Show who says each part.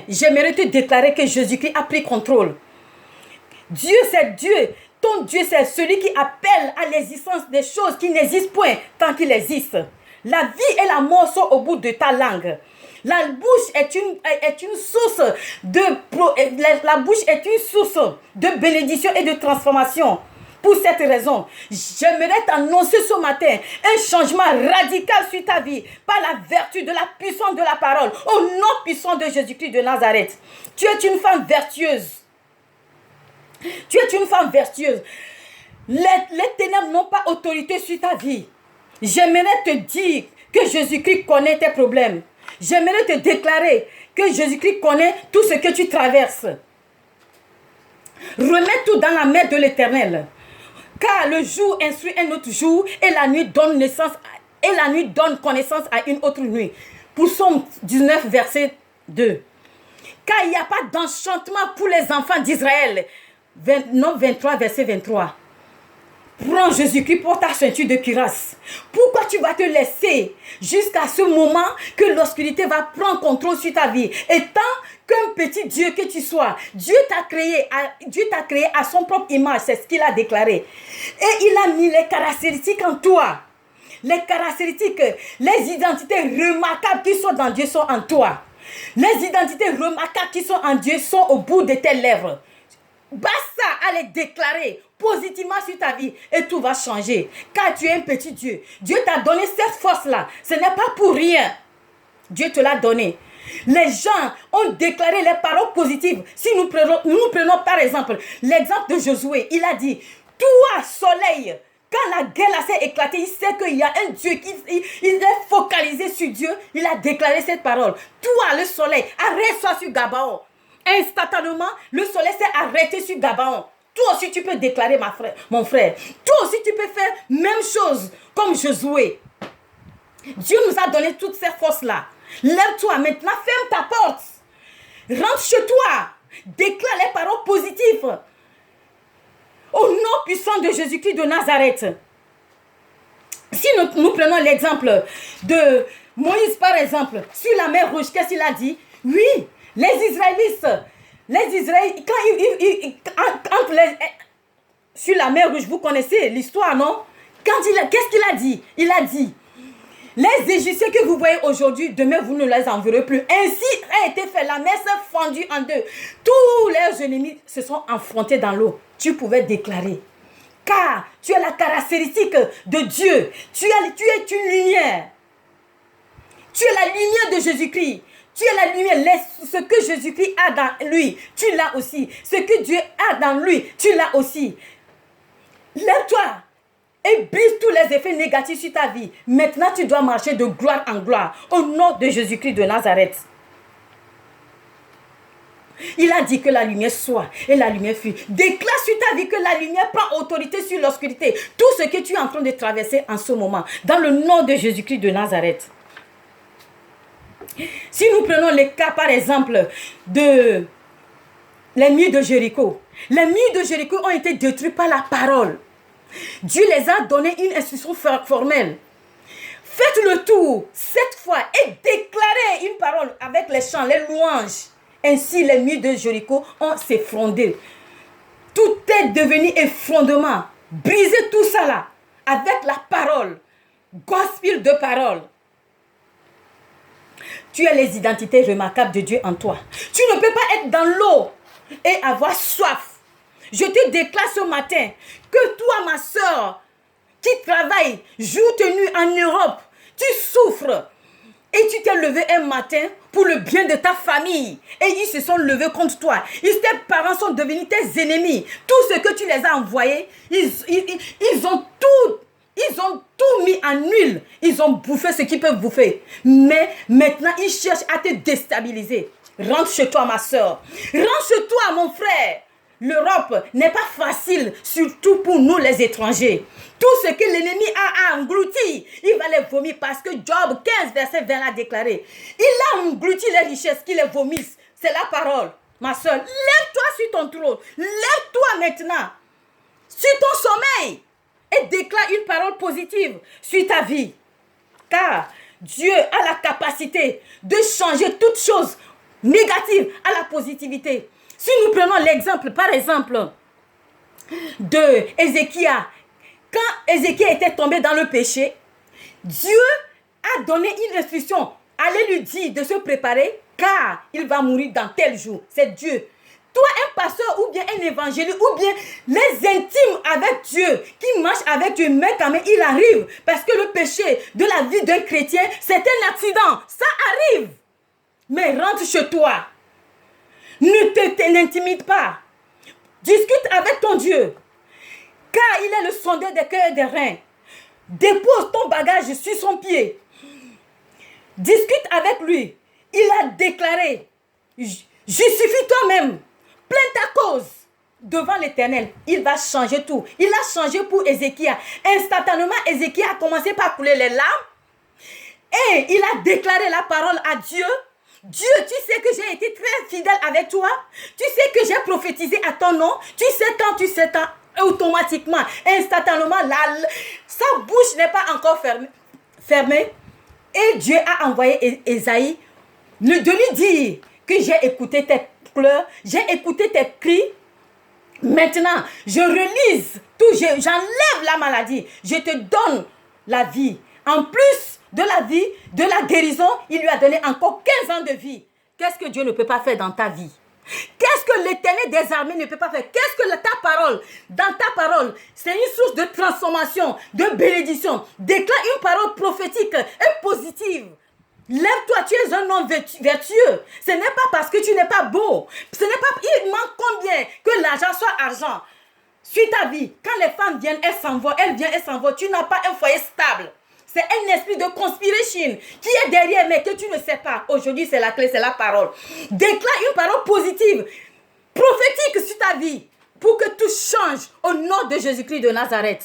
Speaker 1: J'aimerais te déclarer que Jésus-Christ a pris contrôle. Dieu, c'est Dieu. Ton Dieu, c'est celui qui appelle à l'existence des choses qui n'existent point tant qu'il existe. La vie et la mort sont au bout de ta langue. La bouche est une source de bénédiction et de transformation. Pour cette raison, j'aimerais t'annoncer ce matin un changement radical sur ta vie par la vertu de la puissance de la parole, au nom puissant de Jésus-Christ de Nazareth. Tu es une femme vertueuse. Tu es une femme vertueuse. Les ténèbres n'ont pas autorité sur ta vie. J'aimerais te dire que Jésus-Christ connaît tes problèmes. J'aimerais te déclarer que Jésus-Christ connaît tout ce que tu traverses. Remets tout dans la main de l'Éternel. Car le jour instruit un autre jour et la nuit donne connaissance à une autre nuit. Psaume 19, verset 2. Car il n'y a pas d'enchantement pour les enfants d'Israël. 23, verset 23. Prends Jésus-Christ pour ta ceinture de cuirasse. Pourquoi tu vas te laisser jusqu'à ce moment que l'obscurité va prendre contrôle sur ta vie? Et tant qu'un petit Dieu que tu sois, Dieu t'a créé à son propre image, c'est ce qu'il a déclaré. Et il a mis les caractéristiques en toi. Les caractéristiques, les identités remarquables qui sont dans Dieu sont en toi. Les identités remarquables qui sont en Dieu sont au bout de tes lèvres. Basta à les déclarer positivement sur ta vie et tout va changer. Car tu es un petit Dieu. Dieu t'a donné cette force-là. Ce n'est pas pour rien. Dieu te l'a donné. Les gens ont déclaré les paroles positives. Si nous prenons par exemple l'exemple de Josué, il a dit, toi soleil, quand la guerre s'est éclatée, il sait qu'il y a un Dieu il est focalisé sur Dieu. Il a déclaré cette parole. Toi le soleil, arrête-toi sur Gabaon. Instantanément, le soleil s'est arrêté sur Gabaon. Toi aussi, tu peux déclarer, mon frère. Toi aussi, tu peux faire même chose comme Josué. Dieu nous a donné toutes ces forces-là. Lève-toi maintenant, ferme ta porte. Rentre chez toi. Déclare les paroles positives. Au nom puissant de Jésus-Christ de Nazareth. Si nous prenons l'exemple de Moïse, par exemple, sur la mer Rouge, qu'est-ce qu'il a dit? Oui. Les Israélites, sur la mer Rouge, vous connaissez l'histoire, non? Qu'est-ce qu'il a dit? Il a dit, les Égyptiens que vous voyez aujourd'hui, demain vous ne les en verrez plus. Ainsi a été fait, la mer s'est fendue en deux. Tous leurs ennemis se sont affrontés dans l'eau. Tu pouvais déclarer, car tu as la caractéristique de Dieu. Tu es une lumière. Tu es la lumière de Jésus-Christ. Tu es la lumière, ce que Jésus-Christ a dans lui, tu l'as aussi. Ce que Dieu a dans lui, tu l'as aussi. Lève-toi et brise tous les effets négatifs sur ta vie. Maintenant, tu dois marcher de gloire en gloire au nom de Jésus-Christ de Nazareth. Il a dit que la lumière soit et la lumière fut. Déclare sur ta vie que la lumière prend autorité sur l'obscurité. Tout ce que tu es en train de traverser en ce moment, dans le nom de Jésus-Christ de Nazareth. Si nous prenons le cas, par exemple, de les murs de Jéricho. Les murs de Jéricho ont été détruits par la parole. Dieu les a donné une instruction formelle. Faites le tour, cette fois, et déclarez une parole avec les chants, les louanges. Ainsi, les murs de Jéricho ont s'effondré. Tout est devenu effondrement. Brisez tout ça là, avec la parole. Gospel de parole. Tu as les identités remarquables de Dieu en toi. Tu ne peux pas être dans l'eau et avoir soif. Je te déclare ce matin que toi, ma soeur, qui travaille jour et nuit en Europe, tu souffres. Et tu t'es levé un matin pour le bien de ta famille. Et ils se sont levés contre toi. Tes parents sont devenus tes ennemis. Tout ce que tu les as envoyés, ils ont tout mis en huile. Ils ont bouffé ce qu'ils peuvent bouffer. Mais maintenant, ils cherchent à te déstabiliser. Rentre chez toi, ma soeur. Rentre chez toi, mon frère. L'Europe n'est pas facile, surtout pour nous les étrangers. Tout ce que l'ennemi a englouti, il va les vomir parce que Job 15, verset 20 l'a déclaré. Il a englouti les richesses qu'il les vomisse. C'est la parole. Ma soeur, lève-toi sur ton trône. Lève-toi maintenant sur ton sommeil et déclare une parole positive sur ta vie. Car Dieu a la capacité de changer toutes choses négative à la positivité. Si nous prenons l'exemple, par exemple, de Ézéchias, quand Ézéchias était tombé dans le péché, Dieu a donné une instruction. Allez lui dire de se préparer car il va mourir dans tel jour. C'est Dieu. Toi, un pasteur ou bien un évangéliste ou bien les intimes avec Dieu, qui marchent avec Dieu, mais quand même il arrive. Parce que le péché de la vie d'un chrétien, c'est un accident. Ça arrive. Mais rentre chez toi. N'intimide pas. Discute avec ton Dieu. Car il est le sondeur des cœurs et des reins. Dépose ton bagage sur son pied. Discute avec lui. Il a déclaré, justifie toi-même. Plains ta cause devant l'Éternel. Il va changer tout. Il a changé pour Ézéchias. Instantanément, Ézéchias a commencé par couler les larmes. Et il a déclaré la parole à Dieu. Dieu, tu sais que j'ai été très fidèle avec toi. Tu sais que j'ai prophétisé à ton nom. Tu sais tant. Automatiquement, instantanément, sa bouche n'est pas encore fermée. Et Dieu a envoyé Ésaïe de lui dire que j'ai écouté tes pleurs, j'ai écouté tes cris. Maintenant, je relise tout, j'enlève la maladie, je te donne la vie. En plus de la vie, de la guérison, il lui a donné encore 15 ans de vie. Qu'est-ce que Dieu ne peut pas faire dans ta vie? Qu'est-ce que l'Éternel des armées ne peut pas faire? Qu'est-ce que ta parole, dans ta parole, c'est une source de transformation, de bénédiction. Déclare une parole prophétique et positive. Lève-toi, tu es un homme vertueux. Ce n'est pas parce que tu n'es pas beau. Ce n'est pas, il manque combien que l'argent soit argent. Suis ta vie. Quand les femmes viennent, elles s'en vont. Elles viennent, elles s'en vont. Tu n'as pas un foyer stable. C'est un esprit de conspiration qui est derrière, mais que tu ne sais pas. Aujourd'hui, c'est la clé, c'est la parole. Déclare une parole positive, prophétique sur ta vie, pour que tout change au nom de Jésus-Christ de Nazareth.